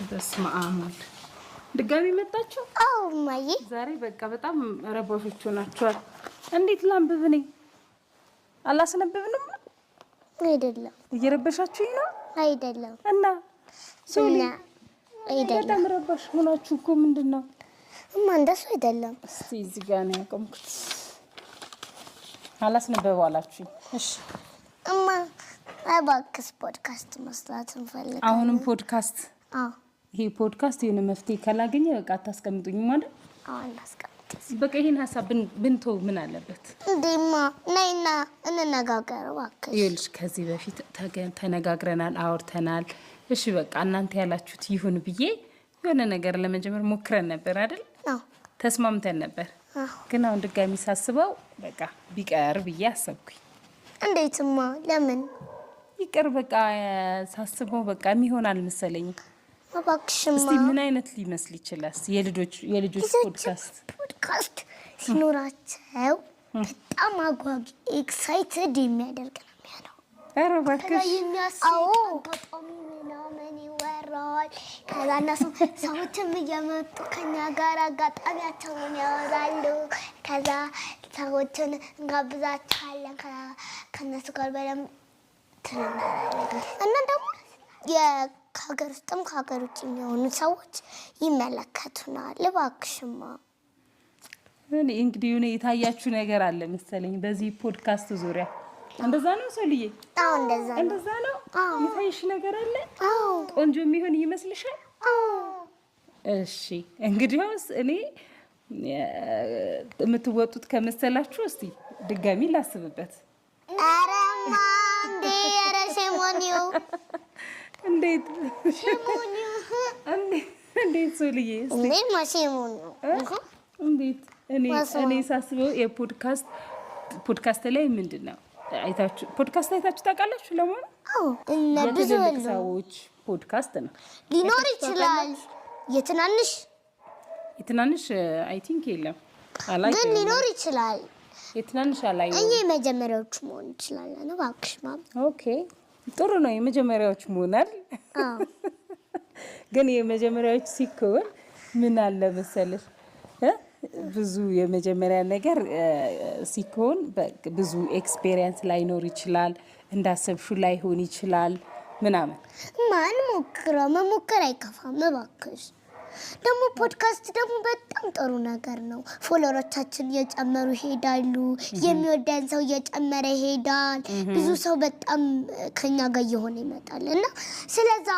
በስመ አብ ድጋሚ መጣችሁ? አዎ ማዬ፣ ዛሬ በቃ በጣም ረባሾች ሆናችኋል። እንዴት ላንብብ? እኔ አላስነብብንም አይደለም። እየረበሻችሁኝ ነው አይደለም። እና ሶሊ አይደለም። በጣም ረባሽ ሆናችሁ እኮ ምንድነው? እንደሱ አይደለም። እስቲ እዚህ ጋር ነው ያቆምኩት። አላስነበበው አላችሁኝ። እሺ እባክሽ ፖድካስት መስራት እንፈልጋለን። አሁንም ፖድካስት? አዎ። ይሄ ፖድካስት የሆነ መፍትሄ ካላገኘ በቃ አታስቀምጡኝ ማለት? አዎ እናስቀምጥ። በቃ ይሄን ሐሳብ ብንተው ምን አለበት? እንዴማ ነይና እንነጋገር እባክሽ። ይኸውልሽ ከዚህ በፊት ተነጋግረናል፣ አውርተናል። እሺ በቃ እናንተ ያላችሁት ይሁን ብዬ የሆነ ነገር ለመጀመር ሞክረን ነበር አይደል? አዎ። ተስማምተን ነበር። ግን አሁን ድጋሚ ሳስበው በቃ ቢቀር ብዬ አሰብኩኝ። እንዴትማ? ለምን ይቅር? በቃ ሳስበው በቃ የሚሆን አልመሰለኝም። እባክሽማ። እስቲ ምን አይነት ሊመስል ይችላል? የልጆች ፖድካስት ሲኖራቸው በጣም አጓጊ ኤክሳይትድ የሚያደርግ ነው የሚሆነው። ኧረ እባክሽ። አዎ ምናምን ይወራል። ከዛ እነሱ ሰዎችም እየመጡ ከኛ ጋር አጋጣሚያቸውን ያወራሉ። ከዛ ሰዎችን እንጋብዛቸዋለን። ከነሱ ጋር በደምብ ትንናለን እና ደግሞ ከሀገር ውስጥም ከሀገር ውጭ የሚሆኑ ሰዎች ይመለከቱናል። እባክሽማ። እኔ እንግዲህ የሆነ የታያችሁ ነገር አለ መሰለኝ በዚህ ፖድካስት ዙሪያ። እንደዛ ነው ሶልዬ? አዎ እንደዛ ነው። የታይሽ ነገር አለ? አዎ። ቆንጆ የሚሆን ይመስልሻል? አዎ። እሺ እንግዲያውስ እኔ የምትወጡት ከመሰላችሁ እስቲ ድጋሚ ላስብበት። አረማ እንዴ! ኧረ ሴሞኒው እንዴት ሶልዬ? እንዴ ማሴሞን ነው እንዴት? እኔ ሳስበው ፖድካስት ላይ ምንድን ነው ፖድካስት አይታችሁ ታውቃላችሁ? ለማለት አዎ፣ እና ብዙ ሰዎች ፖድካስት ነው ሊኖር ይችላል። የትናንሽ አይ ቲንክ የለም ግን ሊኖር ይችላል። የትናንሽ አላይ እኛ የመጀመሪያዎቹ መሆን እንችላለን። እባክሽ ማም። ኦኬ ጥሩ ነው የመጀመሪያዎቹ መሆን አይደል? አዎ። ግን የመጀመሪያዎቹ ሲኮን ምን አለ መሰለሽ ብዙ የመጀመሪያ ነገር ሲኮን ብዙ ኤክስፔሪየንስ ላይኖር ይችላል። እንዳሰብሽው ላይሆን ይችላል ምናምን። ማን መሞከር አይከፋም። እባክሽ ደግሞ ፖድካስት ደግሞ በጣም ጥሩ ነገር ነው። ፎሎወሮቻችን እየጨመሩ ይሄዳሉ። የሚወደን ሰው እየጨመረ ይሄዳል። ብዙ ሰው በጣም ከኛ ጋር እየሆነ ይመጣል እና ስለዛ